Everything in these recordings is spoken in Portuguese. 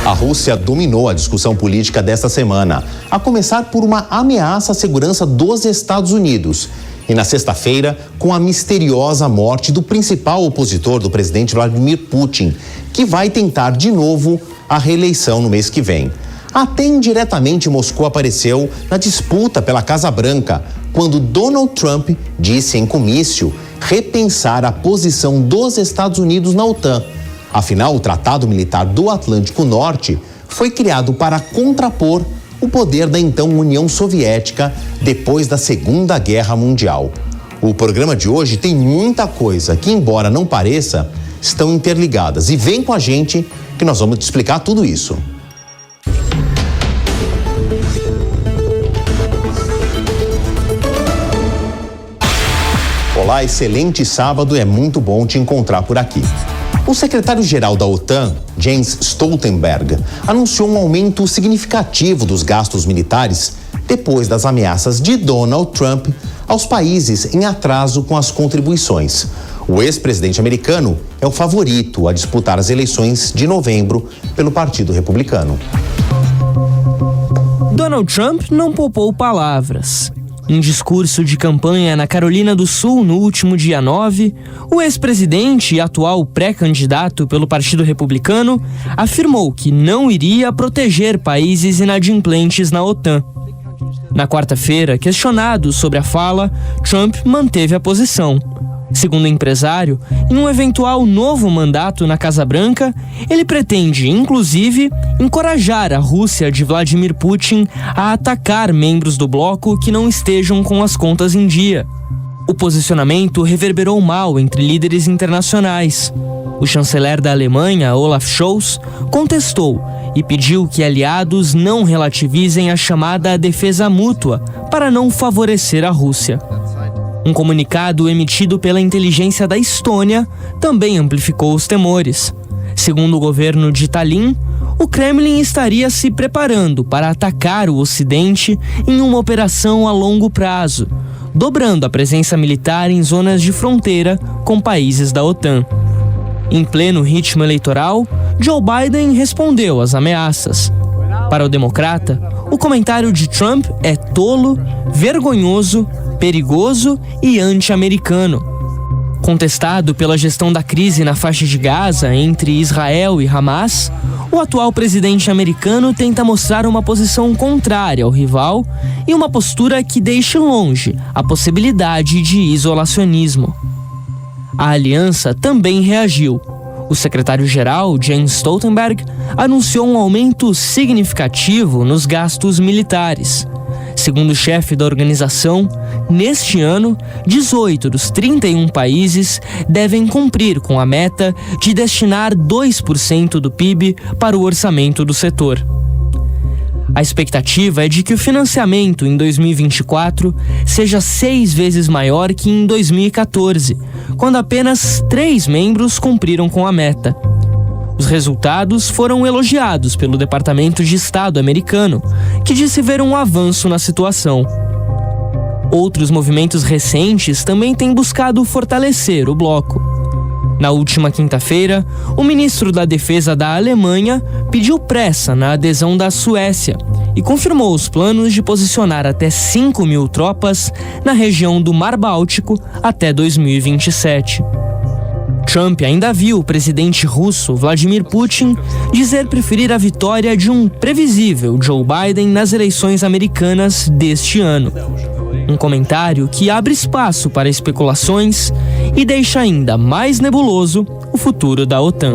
A Rússia dominou a discussão política desta semana, a começar por uma ameaça à segurança dos Estados Unidos. E na sexta-feira, com a misteriosa morte do principal opositor do presidente Vladimir Putin, que vai tentar de novo a reeleição no mês que vem. Até indiretamente Moscou apareceu na disputa pela Casa Branca, quando Donald Trump disse em comício repensar a posição dos Estados Unidos na OTAN. Afinal, o Tratado Militar do Atlântico Norte foi criado para contrapor o poder da então União Soviética depois da Segunda Guerra Mundial. O programa de hoje tem muita coisa que, embora não pareça, estão interligadas. E vem com a gente que nós vamos te explicar tudo isso. Olá, excelente sábado, é muito bom te encontrar por aqui. O secretário-geral da OTAN, Jens Stoltenberg, anunciou um aumento significativo dos gastos militares depois das ameaças de Donald Trump aos países em atraso com as contribuições. O ex-presidente americano é o favorito a disputar as eleições de novembro pelo Partido Republicano. Donald Trump não poupou palavras. Em discurso de campanha na Carolina do Sul no último dia 9, o ex-presidente e atual pré-candidato pelo Partido Republicano afirmou que não iria proteger países inadimplentes na OTAN. Na quarta-feira, questionado sobre a fala, Trump manteve a posição. Segundo o empresário, em um eventual novo mandato na Casa Branca, ele pretende, inclusive, encorajar a Rússia de Vladimir Putin a atacar membros do bloco que não estejam com as contas em dia. O posicionamento reverberou mal entre líderes internacionais. O chanceler da Alemanha, Olaf Scholz, contestou e pediu que aliados não relativizem a chamada defesa mútua para não favorecer a Rússia. Um comunicado emitido pela inteligência da Estônia também amplificou os temores. Segundo o governo de Tallinn, o Kremlin estaria se preparando para atacar o Ocidente em uma operação a longo prazo, dobrando a presença militar em zonas de fronteira com países da OTAN. Em pleno ritmo eleitoral, Joe Biden respondeu às ameaças. Para o democrata, o comentário de Trump é tolo, vergonhoso, perigoso e anti-americano. Contestado pela gestão da crise na faixa de Gaza entre Israel e Hamas, o atual presidente americano tenta mostrar uma posição contrária ao rival e uma postura que deixe longe a possibilidade de isolacionismo. A aliança também reagiu. O secretário-geral, Jens Stoltenberg, anunciou um aumento significativo nos gastos militares. Segundo o chefe da organização, neste ano, 18 dos 31 países devem cumprir com a meta de destinar 2% do PIB para o orçamento do setor. A expectativa é de que o financiamento em 2024 seja 6 vezes maior que em 2014, quando apenas 3 membros cumpriram com a meta. Os resultados foram elogiados pelo Departamento de Estado americano, que disse ver um avanço na situação. Outros movimentos recentes também têm buscado fortalecer o bloco. Na última quinta-feira, o ministro da Defesa da Alemanha pediu pressa na adesão da Suécia e confirmou os planos de posicionar até 5.000 tropas na região do Mar Báltico até 2027. Trump ainda viu o presidente russo Vladimir Putin dizer preferir a vitória de um previsível Joe Biden nas eleições americanas deste ano. Um comentário que abre espaço para especulações e deixa ainda mais nebuloso o futuro da OTAN.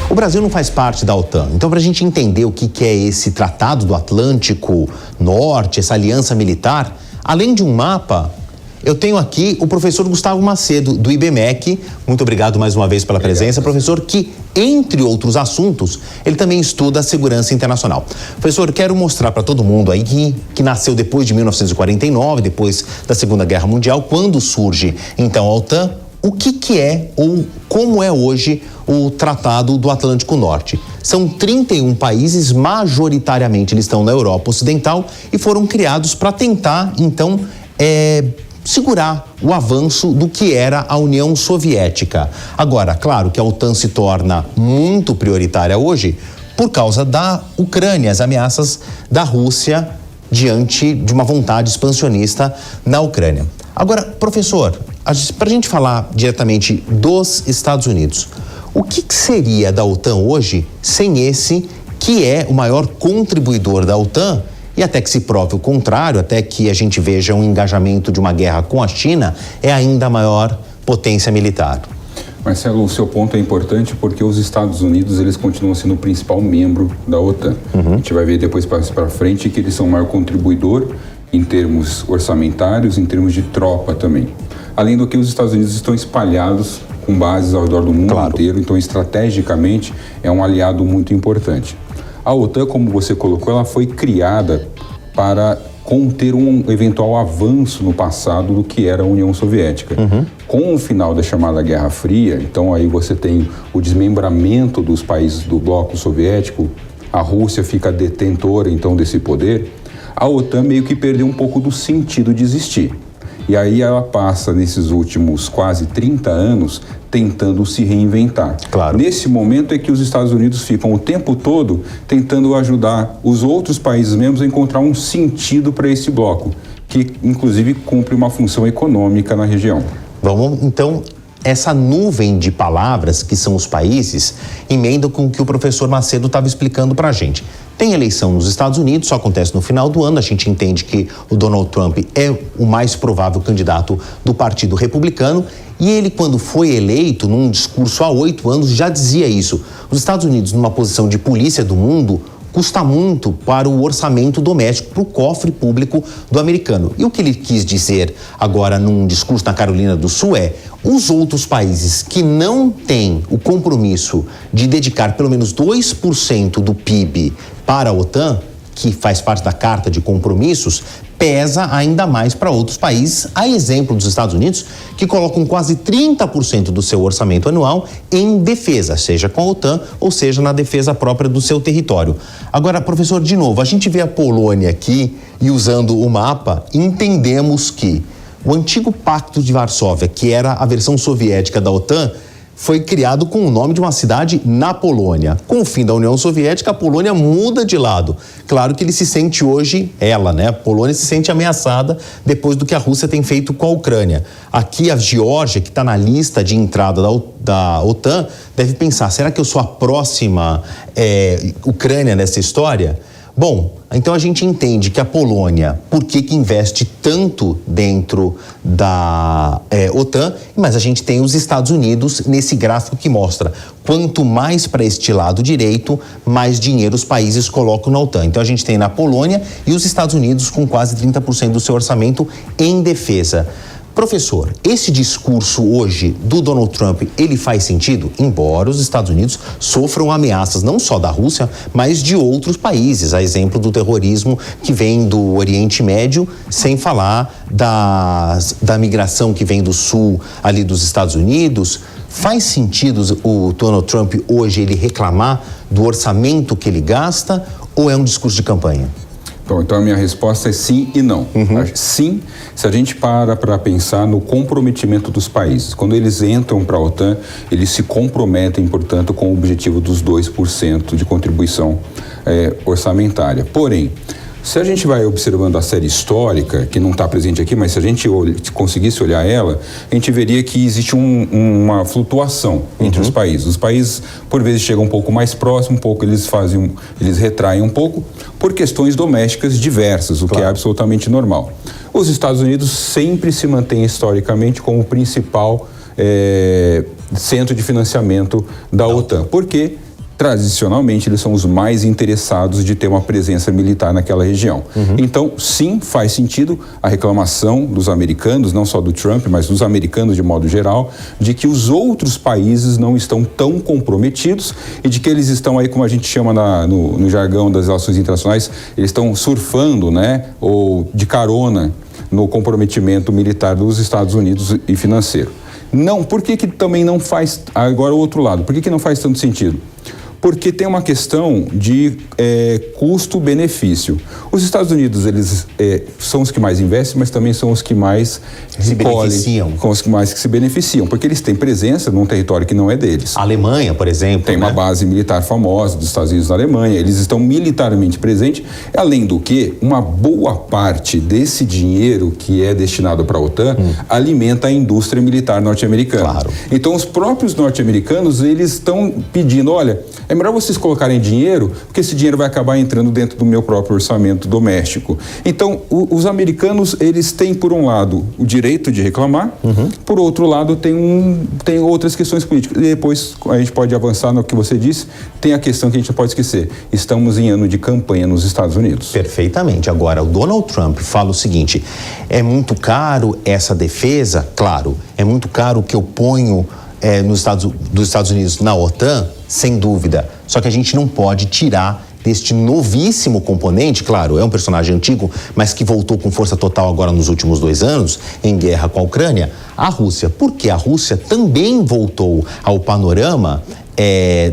O Brasil não faz parte da OTAN, então para a gente entender o que é esse Tratado do Atlântico Norte, essa aliança militar, além de um mapa, eu tenho aqui o professor Gustavo Macedo, do IBMEC. Muito obrigado mais uma vez pela presença. Professor que, entre outros assuntos, ele também estuda a segurança internacional. Professor, quero mostrar para todo mundo aí que nasceu depois de 1949, depois da Segunda Guerra Mundial, quando surge, então, a OTAN, o que é ou como é hoje o Tratado do Atlântico Norte. São 31 países, majoritariamente eles estão na Europa Ocidental e foram criados para tentar, então, segurar o avanço do que era a União Soviética. Agora, claro que a OTAN se torna muito prioritária hoje por causa da Ucrânia, as ameaças da Rússia diante de uma vontade expansionista na Ucrânia. Agora, professor, para a gente falar diretamente dos Estados Unidos, o que seria da OTAN hoje sem esse que é o maior contribuidor da OTAN? E até que se prove o contrário, até que a gente veja um engajamento de uma guerra com a China, é ainda a maior potência militar. Marcelo, o seu ponto é importante porque os Estados Unidos, eles continuam sendo o principal membro da OTAN. A gente vai ver depois para frente que eles são o maior contribuidor em termos orçamentários, em termos de tropa também. Além do que, os Estados Unidos estão espalhados com bases ao redor do mundo inteiro, então estrategicamente é um aliado muito importante. A OTAN, como você colocou, ela foi criada para conter um eventual avanço no passado do que era a União Soviética. Com o final da chamada Guerra Fria, então aí você tem o desmembramento dos países do bloco soviético, a Rússia fica detentora então desse poder, a OTAN meio que perdeu um pouco do sentido de existir. E aí ela passa, nesses últimos quase 30 anos, tentando se reinventar. Claro. Nesse momento é que os Estados Unidos ficam o tempo todo tentando ajudar os outros países membros a encontrar um sentido para esse bloco, que inclusive cumpre uma função econômica na região. Vamos, então, essa nuvem de palavras que são os países emenda com o que o professor Macedo estava explicando para a gente. Tem eleição nos Estados Unidos, só acontece no final do ano. A gente entende que o Donald Trump é o mais provável candidato do Partido Republicano. E ele, quando foi eleito, num discurso há 8 anos, já dizia isso. Os Estados Unidos, numa posição de polícia do mundo, custa muito para o orçamento doméstico, para o cofre público do americano. E o que ele quis dizer agora num discurso na Carolina do Sul é: os outros países que não têm o compromisso de dedicar pelo menos 2% do PIB para a OTAN, que faz parte da Carta de Compromissos, pesa ainda mais para outros países, a exemplo dos Estados Unidos, que colocam quase 30% do seu orçamento anual em defesa, seja com a OTAN ou seja na defesa própria do seu território. Agora, professor, de novo, a gente vê a Polônia aqui e usando o mapa, entendemos que o antigo Pacto de Varsóvia, que era a versão soviética da OTAN, foi criado com o nome de uma cidade na Polônia. Com o fim da União Soviética, a Polônia muda de lado. Claro que ele se sente hoje, a Polônia se sente ameaçada depois do que a Rússia tem feito com a Ucrânia. Aqui a Geórgia, que está na lista de entrada da OTAN, deve pensar, será que eu sou a próxima Ucrânia nessa história? Bom, então a gente entende que a Polônia, por que investe tanto dentro da OTAN, mas a gente tem os Estados Unidos nesse gráfico que mostra quanto mais para este lado direito, mais dinheiro os países colocam na OTAN. Então a gente tem na Polônia e os Estados Unidos com quase 30% do seu orçamento em defesa. Professor, esse discurso hoje do Donald Trump, ele faz sentido? Embora os Estados Unidos sofram ameaças não só da Rússia, mas de outros países, a exemplo do terrorismo que vem do Oriente Médio, sem falar da migração que vem do sul ali dos Estados Unidos. Faz sentido o Donald Trump hoje ele reclamar do orçamento que ele gasta ou é um discurso de campanha? Bom, então a minha resposta é sim e não. Sim, se a gente para pensar no comprometimento dos países. Quando eles entram para a OTAN, eles se comprometem, portanto, com o objetivo dos 2% de contribuição orçamentária. Porém, se a gente vai observando a série histórica, que não está presente aqui, mas se a gente conseguisse olhar ela, a gente veria que existe uma flutuação entre os países. Os países, por vezes, chegam um pouco mais próximo, um pouco eles retraem um pouco, por questões domésticas diversas, o que é absolutamente normal. Os Estados Unidos sempre se mantêm historicamente como o principal centro de financiamento da OTAN. Por quê? Tradicionalmente, eles são os mais interessados de ter uma presença militar naquela região. Então, sim, faz sentido a reclamação dos americanos, não só do Trump, mas dos americanos de modo geral, de que os outros países não estão tão comprometidos e de que eles estão aí, como a gente chama no jargão das relações internacionais, eles estão surfando, ou de carona no comprometimento militar dos Estados Unidos e financeiro. Não, por que também não faz, agora o outro lado, por que não faz tanto sentido? Porque tem uma questão de custo-benefício. Os Estados Unidos, eles são os que mais investem, mas também são os que mais se beneficiam. Com os que mais que se beneficiam, porque eles têm presença num território que não é deles. A Alemanha, por exemplo. Tem uma base militar famosa dos Estados Unidos na Alemanha, eles estão militarmente presentes, além do que uma boa parte desse dinheiro que é destinado para a OTAN alimenta a indústria militar norte-americana. Claro. Então os próprios norte-americanos, eles estão pedindo, olha, é melhor vocês colocarem dinheiro, porque esse dinheiro vai acabar entrando dentro do meu próprio orçamento doméstico. Então os americanos, eles têm por um lado o direito de reclamar, por outro lado tem outras questões políticas. E depois a gente pode avançar no que você disse, tem a questão que a gente não pode esquecer, estamos em ano de campanha nos Estados Unidos. Perfeitamente. Agora, o Donald Trump fala o seguinte, é muito caro essa defesa? Claro, é muito caro o que eu ponho dos Estados Unidos na OTAN? Sem dúvida. Só que a gente não pode tirar deste novíssimo componente, claro, é um personagem antigo, mas que voltou com força total agora nos últimos 2 anos, em guerra com a Ucrânia, a Rússia. Porque a Rússia também voltou ao panorama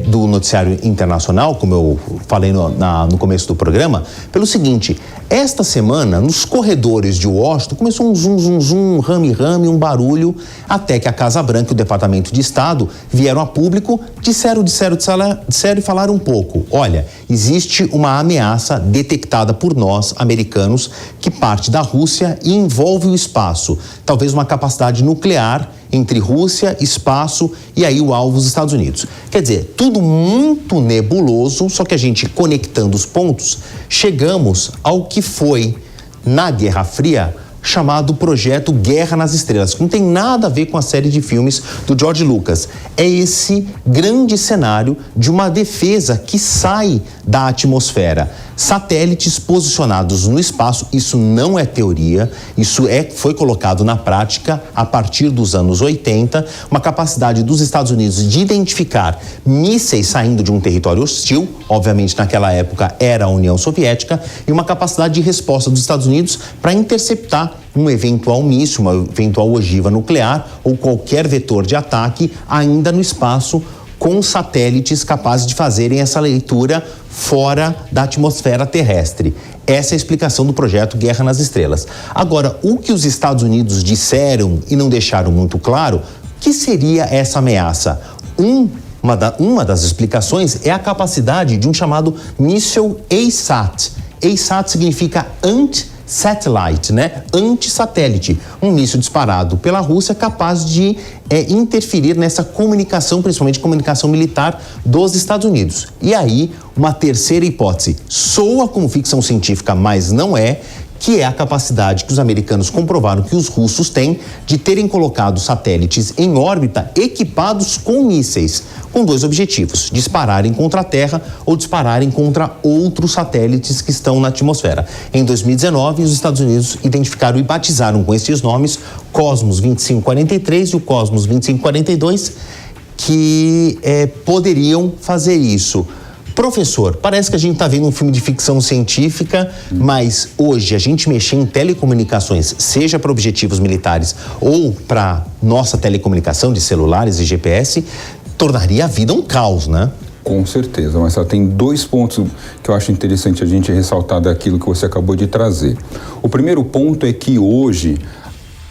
do noticiário internacional, como eu falei no começo do programa, pelo seguinte, esta semana, nos corredores de Washington, começou um zum, rame-rame, um barulho, até que a Casa Branca e o Departamento de Estado vieram a público, disseram e falaram um pouco. Olha, existe uma ameaça detectada por nós, americanos, que parte da Rússia e envolve o espaço. Talvez uma capacidade nuclear entre Rússia, espaço e aí o alvo dos Estados Unidos. Quer dizer, tudo muito nebuloso, só que a gente conectando os pontos, chegamos ao que foi, na Guerra Fria, chamado Projeto Guerra nas Estrelas, que não tem nada a ver com a série de filmes do George Lucas. É esse grande cenário de uma defesa que sai da atmosfera. Satélites posicionados no espaço, isso não é teoria, isso foi colocado na prática a partir dos anos 80, uma capacidade dos Estados Unidos de identificar mísseis saindo de um território hostil, obviamente naquela época era a União Soviética, e uma capacidade de resposta dos Estados Unidos para interceptar um eventual míssil, uma eventual ogiva nuclear ou qualquer vetor de ataque ainda no espaço, com satélites capazes de fazerem essa leitura fora da atmosfera terrestre. Essa é a explicação do projeto Guerra nas Estrelas. Agora, o que os Estados Unidos disseram e não deixaram muito claro, o que seria essa ameaça? Uma das explicações é a capacidade de um chamado míssil ASAT. ASAT significa Anti-Satellite, né? Anti-satélite. Um míssil disparado pela Rússia capaz de interferir nessa comunicação, principalmente comunicação militar dos Estados Unidos. E aí, uma terceira hipótese, soa como ficção científica, mas não é, que é a capacidade que os americanos comprovaram que os russos têm de terem colocado satélites em órbita equipados com mísseis, com 2 objetivos, dispararem contra a Terra ou dispararem contra outros satélites que estão na atmosfera. Em 2019, os Estados Unidos identificaram e batizaram com esses nomes Cosmos 2543 e o Cosmos 2542, que poderiam fazer isso. Professor, parece que a gente está vendo um filme de ficção científica, mas hoje a gente mexer em telecomunicações, seja para objetivos militares ou para nossa telecomunicação de celulares e GPS, tornaria a vida um caos, né? Com certeza, mas só tem 2 pontos que eu acho interessante a gente ressaltar daquilo que você acabou de trazer. O primeiro ponto é que hoje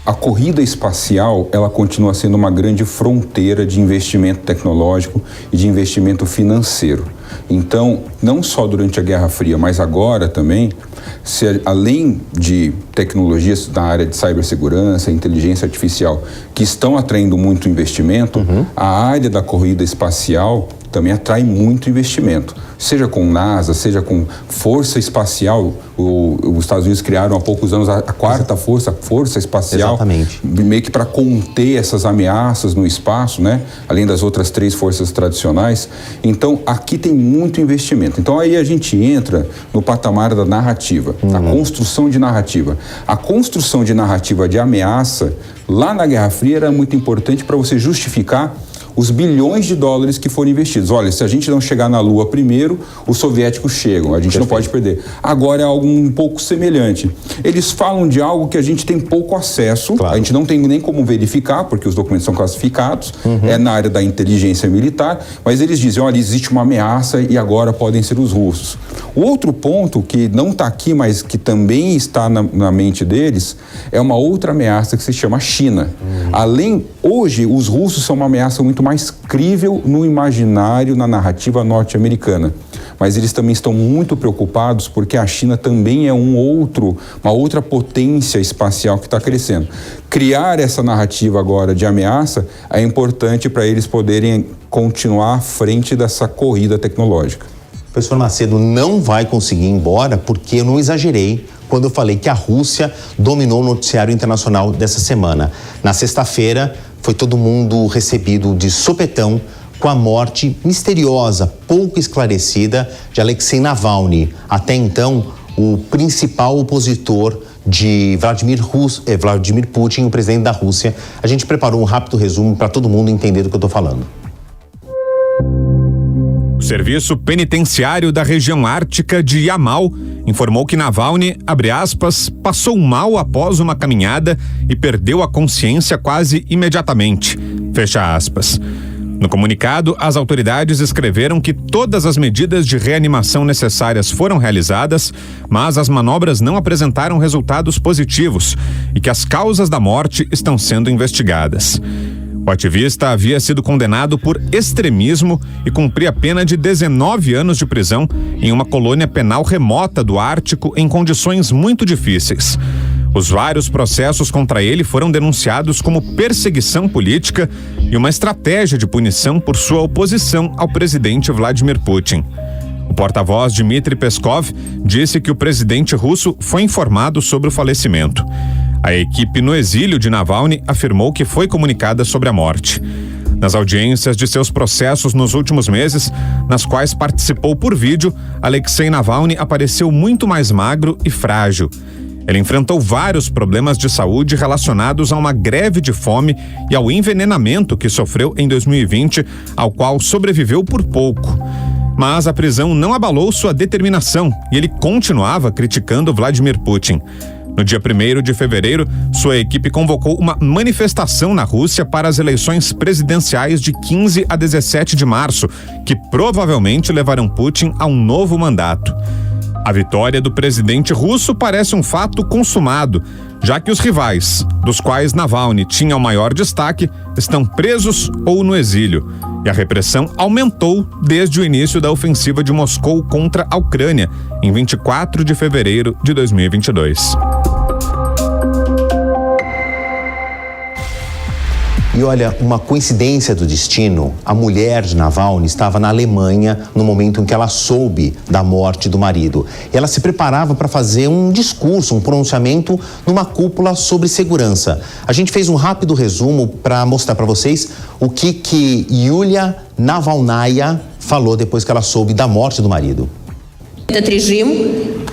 a corrida espacial, ela continua sendo uma grande fronteira de investimento tecnológico e de investimento financeiro. Então, não só durante a Guerra Fria, mas agora também, além de tecnologias na área de cibersegurança, inteligência artificial, que estão atraindo muito investimento, a área da corrida espacial também atrai muito investimento. Seja com NASA, seja com força espacial. Os Estados Unidos criaram há poucos anos a 4ª força espacial. Exatamente. Meio que para conter essas ameaças no espaço, né? Além das outras 3 forças tradicionais. Então, aqui tem muito investimento. Então, aí a gente entra no patamar da narrativa, a construção de narrativa. A construção de narrativa de ameaça, lá na Guerra Fria, era muito importante para você justificar os bilhões de dólares que foram investidos. Olha, se a gente não chegar na Lua primeiro, os soviéticos chegam, a gente não pode perder. Agora é algo um pouco semelhante. Eles falam de algo que a gente tem pouco acesso, a gente não tem nem como verificar, porque os documentos são classificados, é na área da inteligência militar, mas eles dizem, olha, existe uma ameaça e agora podem ser os russos. O outro ponto que não está aqui, mas que também está na mente deles, é uma outra ameaça que se chama China. Hoje, os russos são uma ameaça muito mais crível no imaginário, na narrativa norte-americana. Mas eles também estão muito preocupados porque a China também é uma outra potência espacial que está crescendo. Criar essa narrativa agora de ameaça é importante para eles poderem continuar à frente dessa corrida tecnológica. O professor Macedo não vai conseguir ir embora porque eu não exagerei quando eu falei que a Rússia dominou o noticiário internacional dessa semana. Na sexta-feira, foi todo mundo recebido de sopetão com a morte misteriosa, pouco esclarecida, de Alexei Navalny. Até então, o principal opositor de Vladimir Putin, o presidente da Rússia. A gente preparou um rápido resumo para todo mundo entender do que eu estou falando. O Serviço Penitenciário da região ártica de Yamal informou que Navalny, abre aspas, passou mal após uma caminhada e perdeu a consciência quase imediatamente, fecha aspas. No comunicado, as autoridades escreveram que todas as medidas de reanimação necessárias foram realizadas, mas as manobras não apresentaram resultados positivos e que as causas da morte estão sendo investigadas. O ativista havia sido condenado por extremismo e cumpria pena de 19 anos de prisão em uma colônia penal remota do Ártico em condições muito difíceis. Os vários processos contra ele foram denunciados como perseguição política e uma estratégia de punição por sua oposição ao presidente Vladimir Putin. O porta-voz Dmitry Peskov disse que o presidente russo foi informado sobre o falecimento. A equipe no exílio de Navalny afirmou que foi comunicada sobre a morte. Nas audiências de seus processos nos últimos meses, nas quais participou por vídeo, Alexei Navalny apareceu muito mais magro e frágil. Ele enfrentou vários problemas de saúde relacionados a uma greve de fome e ao envenenamento que sofreu em 2020, ao qual sobreviveu por pouco. Mas a prisão não abalou sua determinação e ele continuava criticando Vladimir Putin. No dia 1º de fevereiro, sua equipe convocou uma manifestação na Rússia para as eleições presidenciais de 15 a 17 de março, que provavelmente levarão Putin a um novo mandato. A vitória do presidente russo parece um fato consumado, já que os rivais, dos quais Navalny tinha o maior destaque, estão presos ou no exílio. E a repressão aumentou desde o início da ofensiva de Moscou contra a Ucrânia, em 24 de fevereiro de 2022. E olha, uma coincidência do destino, a mulher de Navalny estava na Alemanha no momento em que ela soube da morte do marido. Ela se preparava para fazer um discurso, um pronunciamento numa cúpula sobre segurança. A gente fez um rápido resumo para mostrar para vocês o que Yulia Navalnaya falou depois que ela soube da morte do marido.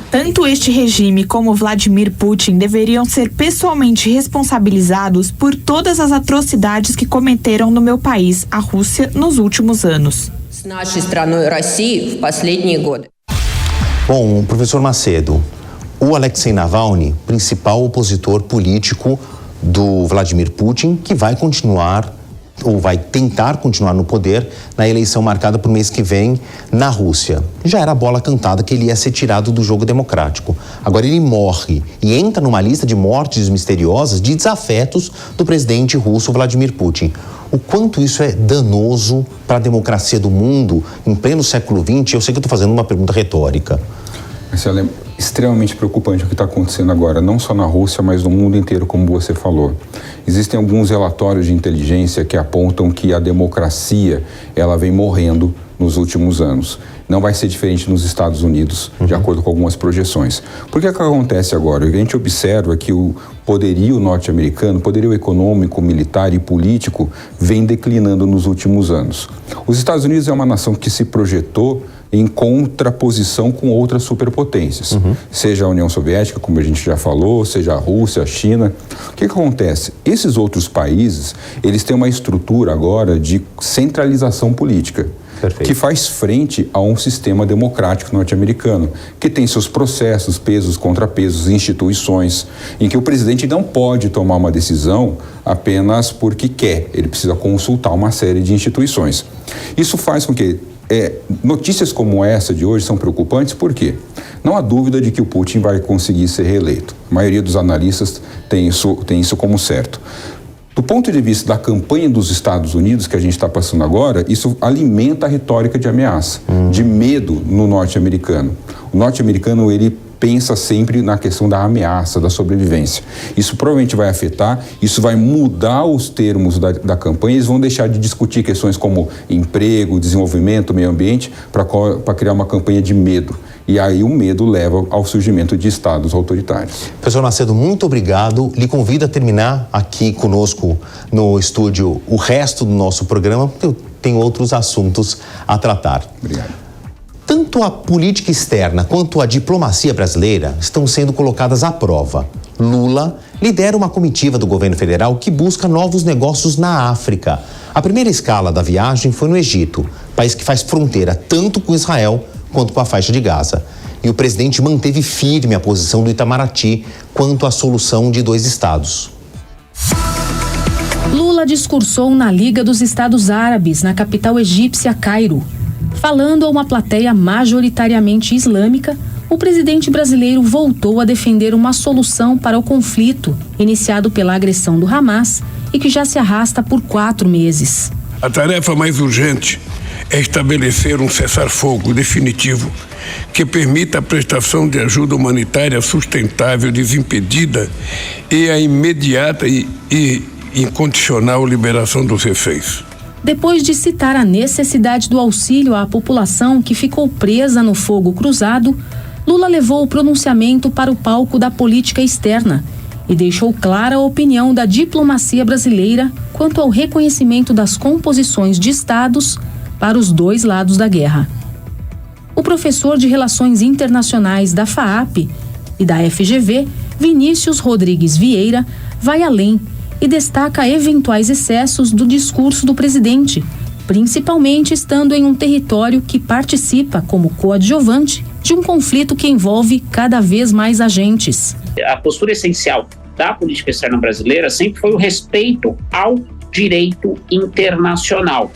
Tanto este regime como Vladimir Putin deveriam ser pessoalmente responsabilizados por todas as atrocidades que cometeram no meu país, a Rússia, nos últimos anos. Bom, professor Macedo, o Alexei Navalny, principal opositor político do Vladimir Putin, que vai continuar ou vai tentar continuar no poder na eleição marcada para o mês que vem na Rússia. Já era a bola cantada que ele ia ser tirado do jogo democrático. Agora ele morre e entra numa lista de mortes misteriosas de desafetos do presidente russo Vladimir Putin. O quanto isso é danoso para a democracia do mundo em pleno século XX? Eu sei que eu estou fazendo uma pergunta retórica. Marcelo, é extremamente preocupante o que está acontecendo agora, não só na Rússia, mas no mundo inteiro, como você falou. Existem alguns relatórios de inteligência que apontam que a democracia ela vem morrendo nos últimos anos. Não vai ser diferente nos Estados Unidos, de acordo com algumas projeções. Por que acontece agora? A gente observa que o poderio norte-americano, poderio econômico, militar e político, vem declinando nos últimos anos. Os Estados Unidos é uma nação que se projetou em contraposição com outras superpotências, seja a União Soviética, como a gente já falou, seja a Rússia, a China. O que acontece? Esses outros países, eles têm uma estrutura agora de centralização política. Perfeito. Que faz frente a um sistema democrático norte-americano, que tem seus processos, pesos, contrapesos, instituições, em que o presidente não pode tomar uma decisão apenas porque quer, ele precisa consultar uma série de instituições. Isso faz com que notícias como essa de hoje são preocupantes, por quê? Não há dúvida de que o Putin vai conseguir ser reeleito. A maioria dos analistas tem isso como certo. Do ponto de vista da campanha dos Estados Unidos, que a gente está passando agora, isso alimenta a retórica de ameaça, de medo no norte-americano. O norte-americano, ele pensa sempre na questão da ameaça, da sobrevivência. Isso provavelmente vai afetar, isso vai mudar os termos da campanha, eles vão deixar de discutir questões como emprego, desenvolvimento, meio ambiente, para criar uma campanha de medo. E aí o medo leva ao surgimento de estados autoritários. Professor Macedo, muito obrigado. Lhe convido a terminar aqui conosco no estúdio o resto do nosso programa, porque eu tenho outros assuntos a tratar. Obrigado. Tanto a política externa quanto a diplomacia brasileira estão sendo colocadas à prova. Lula lidera uma comitiva do governo federal que busca novos negócios na África. A primeira escala da viagem foi no Egito, país que faz fronteira tanto com Israel quanto com a faixa de Gaza. E o presidente manteve firme a posição do Itamaraty quanto à solução de 2 estados. Lula discursou na Liga dos Estados Árabes, na capital egípcia, Cairo. Falando a uma plateia majoritariamente islâmica, o presidente brasileiro voltou a defender uma solução para o conflito iniciado pela agressão do Hamas e que já se arrasta por 4 meses. A tarefa mais urgente é estabelecer um cessar-fogo definitivo que permita a prestação de ajuda humanitária sustentável, desimpedida e a imediata e incondicional liberação dos reféns. Depois de citar a necessidade do auxílio à população que ficou presa no fogo cruzado, Lula levou o pronunciamento para o palco da política externa e deixou clara a opinião da diplomacia brasileira quanto ao reconhecimento das composições de estados para os 2 lados da guerra. O professor de Relações Internacionais da FAAP e da FGV, Vinícius Rodrigues Vieira, vai além e destaca eventuais excessos do discurso do presidente, principalmente estando em um território que participa como coadjuvante de um conflito que envolve cada vez mais agentes. A postura essencial da política externa brasileira sempre foi o respeito ao direito internacional.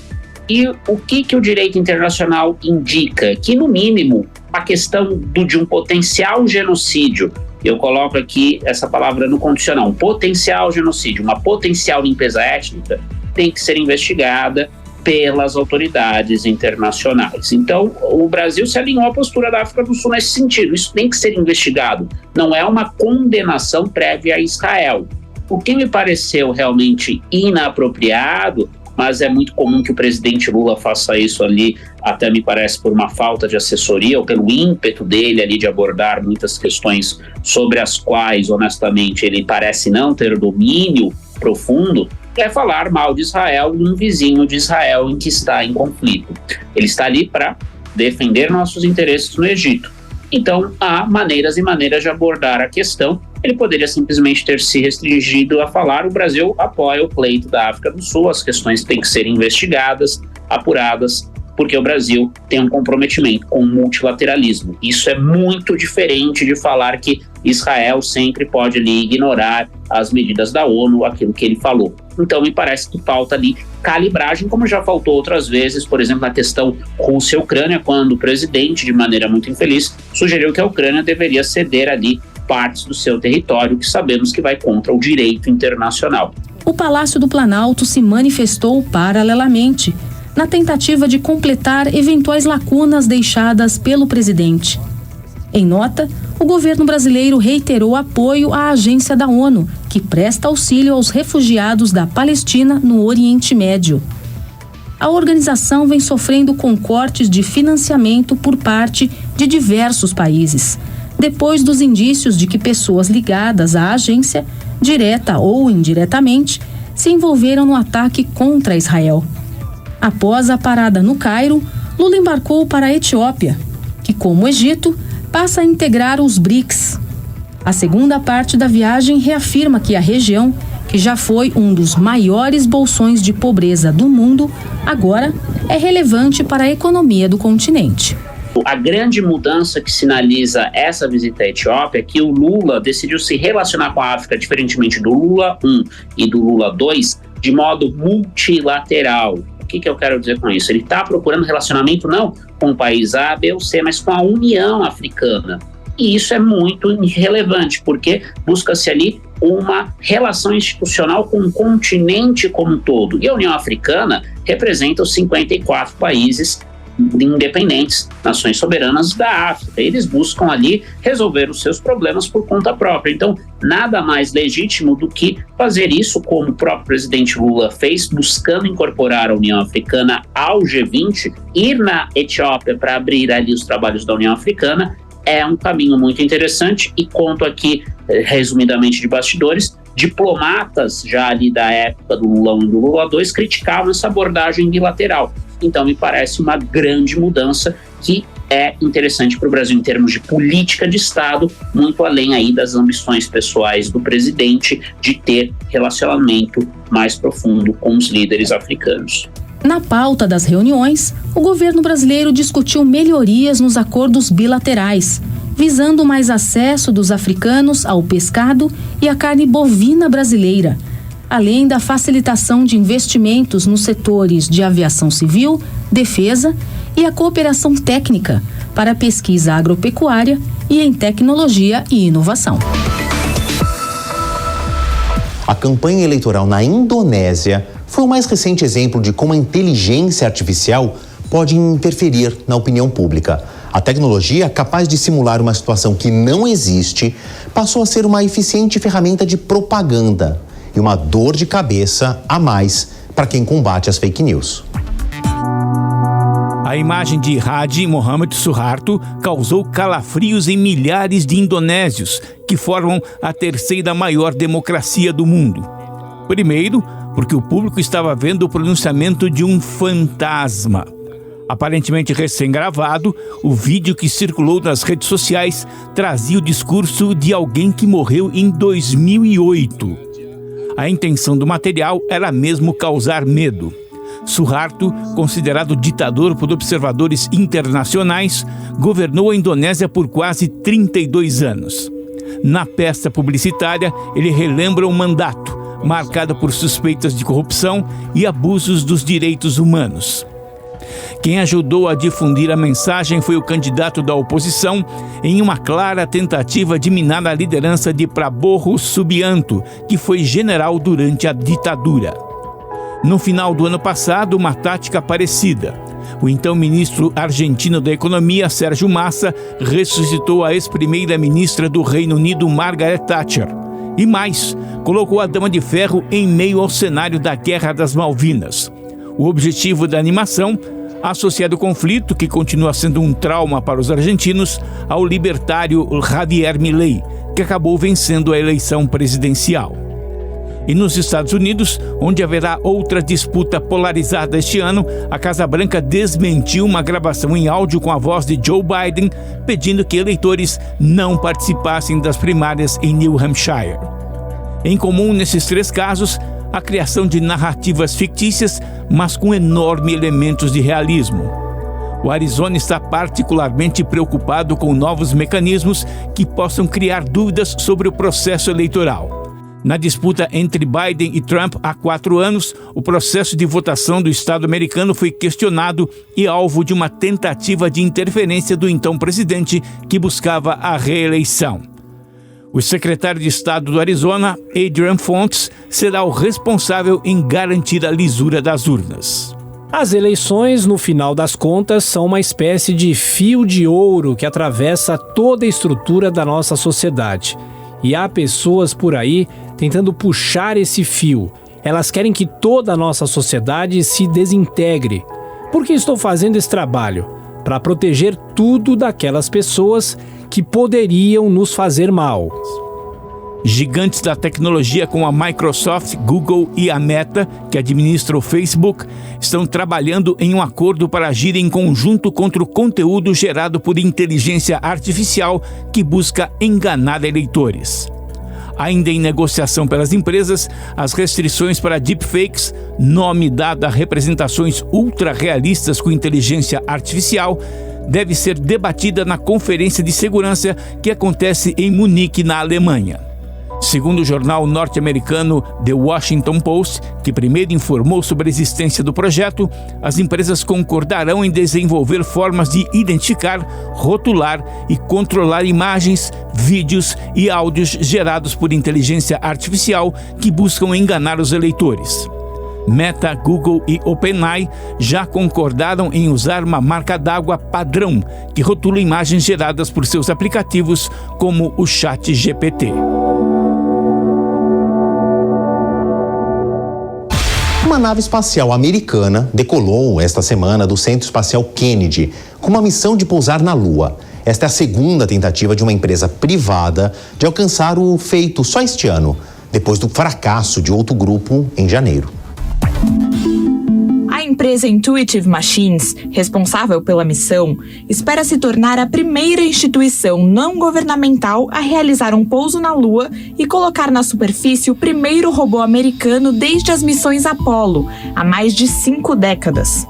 E o que o direito internacional indica? Que, no mínimo, a questão de um potencial genocídio, eu coloco aqui essa palavra no condicional, um potencial genocídio, uma potencial limpeza étnica, tem que ser investigada pelas autoridades internacionais. Então, o Brasil se alinhou à postura da África do Sul nesse sentido. Isso tem que ser investigado. Não é uma condenação prévia a Israel. O que me pareceu realmente inapropriado, mas é muito comum que o presidente Lula faça isso ali, até me parece por uma falta de assessoria ou pelo ímpeto dele ali de abordar muitas questões sobre as quais, honestamente, ele parece não ter domínio profundo, é falar mal de Israel e um vizinho de Israel em que está em conflito. Ele está ali para defender nossos interesses no Egito. Então, há maneiras e maneiras de abordar a questão. Ele poderia simplesmente ter se restringido a falar: o Brasil apoia o pleito da África do Sul, as questões têm que ser investigadas, apuradas, porque o Brasil tem um comprometimento com o multilateralismo. Isso é muito diferente de falar que Israel sempre pode ali ignorar as medidas da ONU, aquilo que ele falou. Então, me parece que falta ali calibragem, como já faltou outras vezes, por exemplo, na questão Rússia-Ucrânia, quando o presidente, de maneira muito infeliz, sugeriu que a Ucrânia deveria ceder ali partes do seu território, que sabemos que vai contra o direito internacional. O Palácio do Planalto se manifestou paralelamente, na tentativa de completar eventuais lacunas deixadas pelo presidente. Em nota, o governo brasileiro reiterou apoio à agência da ONU, que presta auxílio aos refugiados da Palestina no Oriente Médio. A organização vem sofrendo com cortes de financiamento por parte de diversos países, depois dos indícios de que pessoas ligadas à agência, direta ou indiretamente, se envolveram no ataque contra Israel. Após a parada no Cairo, Lula embarcou para a Etiópia, que, como o Egito, passa a integrar os BRICS. A segunda parte da viagem reafirma que a região, que já foi um dos maiores bolsões de pobreza do mundo, agora é relevante para a economia do continente. A grande mudança que sinaliza essa visita à Etiópia é que o Lula decidiu se relacionar com a África, diferentemente do Lula 1 e do Lula 2, de modo multilateral. O que eu quero dizer com isso? Ele está procurando relacionamento não com o país A, B ou C, mas com a União Africana. E isso é muito relevante, porque busca-se ali uma relação institucional com o continente como um todo. E a União Africana representa os 54 países independentes, nações soberanas da África. Eles buscam ali resolver os seus problemas por conta própria. Então, nada mais legítimo do que fazer isso, como o próprio presidente Lula fez, buscando incorporar a União Africana ao G20, ir na Etiópia para abrir ali os trabalhos da União Africana, é um caminho muito interessante. E conto aqui, resumidamente de bastidores, diplomatas já ali da época do Lula 1 e do Lula 2 criticavam essa abordagem bilateral. Então, me parece uma grande mudança que é interessante para o Brasil em termos de política de Estado, muito além aí das ambições pessoais do presidente de ter relacionamento mais profundo com os líderes africanos. Na pauta das reuniões, o governo brasileiro discutiu melhorias nos acordos bilaterais, visando mais acesso dos africanos ao pescado e à carne bovina brasileira, além da facilitação de investimentos nos setores de aviação civil, defesa e a cooperação técnica para pesquisa agropecuária e em tecnologia e inovação. A campanha eleitoral na Indonésia foi o mais recente exemplo de como a inteligência artificial pode interferir na opinião pública. A tecnologia, capaz de simular uma situação que não existe, passou a ser uma eficiente ferramenta de propaganda e uma dor de cabeça a mais para quem combate as fake news. A imagem de Hadi Mohamed Suharto causou calafrios em milhares de indonésios, que formam a terceira maior democracia do mundo. Primeiro, porque o público estava vendo o pronunciamento de um fantasma. Aparentemente recém-gravado, o vídeo que circulou nas redes sociais trazia o discurso de alguém que morreu em 2008. A intenção do material era mesmo causar medo. Suharto, considerado ditador por observadores internacionais, governou a Indonésia por quase 32 anos. Na peça publicitária, ele relembra um mandato, marcado por suspeitas de corrupção e abusos dos direitos humanos. Quem ajudou a difundir a mensagem foi o candidato da oposição em uma clara tentativa de minar a liderança de Prabowo Subianto, que foi general durante a ditadura. No final do ano passado, uma tática parecida. O então ministro argentino da Economia, Sérgio Massa, ressuscitou a ex-primeira-ministra do Reino Unido, Margaret Thatcher. E mais, colocou a Dama de Ferro em meio ao cenário da Guerra das Malvinas. O objetivo da animação, associado ao conflito, que continua sendo um trauma para os argentinos, ao libertário Javier Milei, que acabou vencendo a eleição presidencial. E nos Estados Unidos, onde haverá outra disputa polarizada este ano, a Casa Branca desmentiu uma gravação em áudio com a voz de Joe Biden, pedindo que eleitores não participassem das primárias em New Hampshire. Em comum nesses três casos, a criação de narrativas fictícias, mas com enormes elementos de realismo. O Arizona está particularmente preocupado com novos mecanismos que possam criar dúvidas sobre o processo eleitoral. Na disputa entre Biden e Trump há 4 anos, o processo de votação do Estado americano foi questionado e alvo de uma tentativa de interferência do então presidente, que buscava a reeleição. O secretário de Estado do Arizona, Adrian Fontes, será o responsável em garantir a lisura das urnas. As eleições, no final das contas, são uma espécie de fio de ouro que atravessa toda a estrutura da nossa sociedade. E há pessoas por aí tentando puxar esse fio. Elas querem que toda a nossa sociedade se desintegre. Por que estou fazendo esse trabalho? Para proteger tudo daquelas pessoas que poderiam nos fazer mal. Gigantes da tecnologia como a Microsoft, Google e a Meta, que administra o Facebook, estão trabalhando em um acordo para agir em conjunto contra o conteúdo gerado por inteligência artificial que busca enganar eleitores. Ainda em negociação pelas empresas, as restrições para deepfakes, nome dado a representações ultra-realistas com inteligência artificial, deve ser debatida na Conferência de Segurança que acontece em Munique, na Alemanha. Segundo o jornal norte-americano The Washington Post, que primeiro informou sobre a existência do projeto, as empresas concordarão em desenvolver formas de identificar, rotular e controlar imagens, vídeos e áudios gerados por inteligência artificial que buscam enganar os eleitores. Meta, Google e OpenAI já concordaram em usar uma marca d'água padrão que rotula imagens geradas por seus aplicativos, como o ChatGPT. Uma nave espacial americana decolou esta semana do Centro Espacial Kennedy com uma missão de pousar na Lua. Esta é a segunda tentativa de uma empresa privada de alcançar o feito só este ano, depois do fracasso de outro grupo em janeiro. A empresa Intuitive Machines, responsável pela missão, espera se tornar a primeira instituição não governamental a realizar um pouso na Lua e colocar na superfície o primeiro robô americano desde as missões Apollo, há mais de 5 décadas.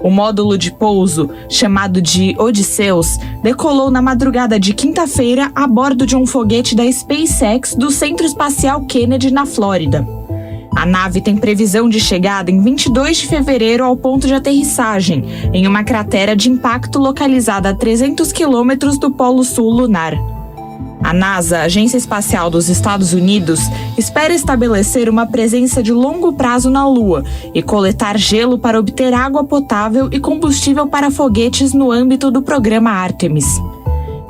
O módulo de pouso, chamado de Odysseus, decolou na madrugada de quinta-feira a bordo de um foguete da SpaceX do Centro Espacial Kennedy, na Flórida. A nave tem previsão de chegada em 22 de fevereiro ao ponto de aterrissagem, em uma cratera de impacto localizada a 300 quilômetros do Polo Sul lunar. A NASA, Agência Espacial dos Estados Unidos, espera estabelecer uma presença de longo prazo na Lua e coletar gelo para obter água potável e combustível para foguetes no âmbito do programa Artemis.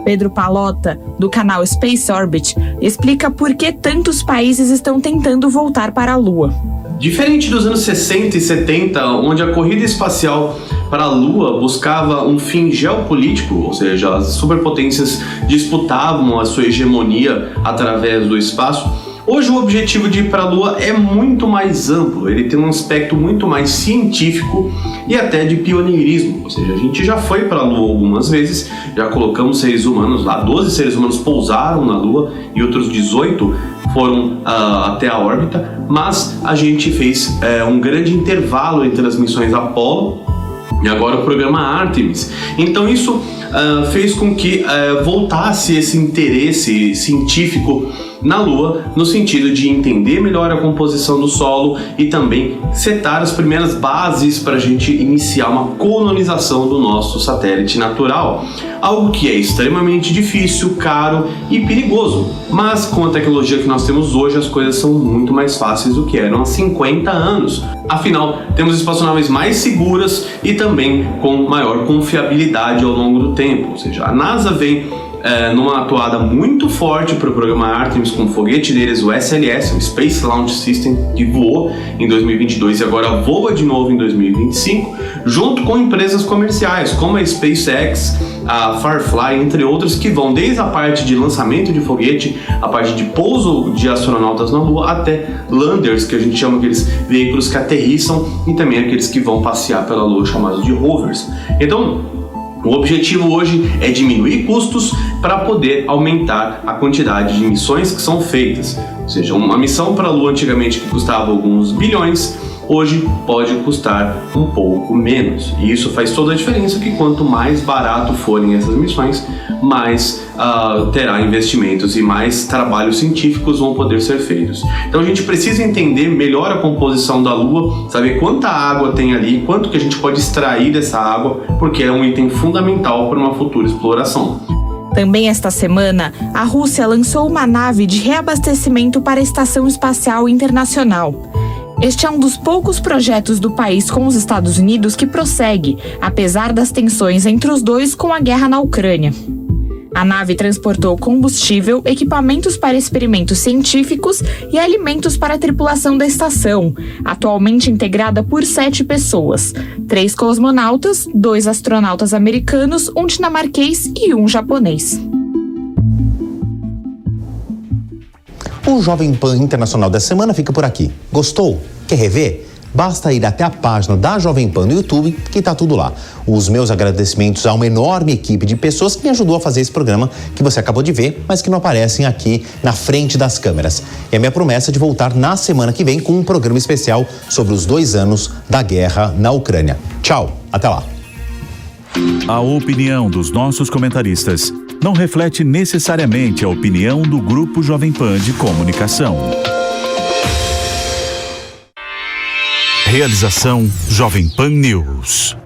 Pedro Pallotta, do canal Space Orbit, explica por que tantos países estão tentando voltar para a Lua. Diferente dos anos 60 e 70, onde a corrida espacial para a Lua buscava um fim geopolítico, ou seja, as superpotências disputavam a sua hegemonia através do espaço, hoje o objetivo de ir para a Lua é muito mais amplo, ele tem um aspecto muito mais científico e até de pioneirismo, ou seja, a gente já foi para a Lua algumas vezes, já colocamos seres humanos lá, 12 seres humanos pousaram na Lua e outros 18 foram até a órbita, mas a gente fez um grande intervalo entre as missões Apollo e agora o programa Artemis. Então isso fez com que voltasse esse interesse científico na Lua, no sentido de entender melhor a composição do solo e também setar as primeiras bases para a gente iniciar uma colonização do nosso satélite natural. Algo que é extremamente difícil, caro e perigoso, mas com a tecnologia que nós temos hoje as coisas são muito mais fáceis do que eram há 50 anos. Afinal, temos espaçonaves mais seguras e também com maior confiabilidade ao longo do tempo, ou seja, a NASA vem numa atuada muito forte para o programa Artemis com o foguete deles, o SLS, o Space Launch System, que voou em 2022 e agora voa de novo em 2025, junto com empresas comerciais como a SpaceX, a Firefly, entre outras, que vão desde a parte de lançamento de foguete, a parte de pouso de astronautas na Lua, até landers, que a gente chama aqueles veículos que aterrissam, e também aqueles que vão passear pela Lua, chamados de rovers. Então, o objetivo hoje é diminuir custos para poder aumentar a quantidade de missões que são feitas. Ou seja, uma missão para a Lua antigamente que custava alguns bilhões, hoje pode custar um pouco menos. E isso faz toda a diferença, que quanto mais barato forem essas missões, mais terá investimentos e mais trabalhos científicos vão poder ser feitos. Então a gente precisa entender melhor a composição da Lua, saber quanta água tem ali, quanto que a gente pode extrair dessa água, porque é um item fundamental para uma futura exploração. Também esta semana, a Rússia lançou uma nave de reabastecimento para a Estação Espacial Internacional. Este é um dos poucos projetos do país com os Estados Unidos que prossegue, apesar das tensões entre os dois com a guerra na Ucrânia. A nave transportou combustível, equipamentos para experimentos científicos e alimentos para a tripulação da estação, atualmente integrada por 7 pessoas, 3 cosmonautas, 2 astronautas americanos, um dinamarquês e um japonês. O Jovem Pan Internacional dessa semana fica por aqui. Gostou? Quer rever? Basta ir até a página da Jovem Pan no YouTube, que tá tudo lá. Os meus agradecimentos a uma enorme equipe de pessoas que me ajudou a fazer esse programa que você acabou de ver, mas que não aparecem aqui na frente das câmeras. E a minha promessa de voltar na semana que vem com um programa especial sobre os 2 anos da guerra na Ucrânia. Tchau, até lá. A opinião dos nossos comentaristas não reflete necessariamente a opinião do Grupo Jovem Pan de Comunicação. Realização Jovem Pan News.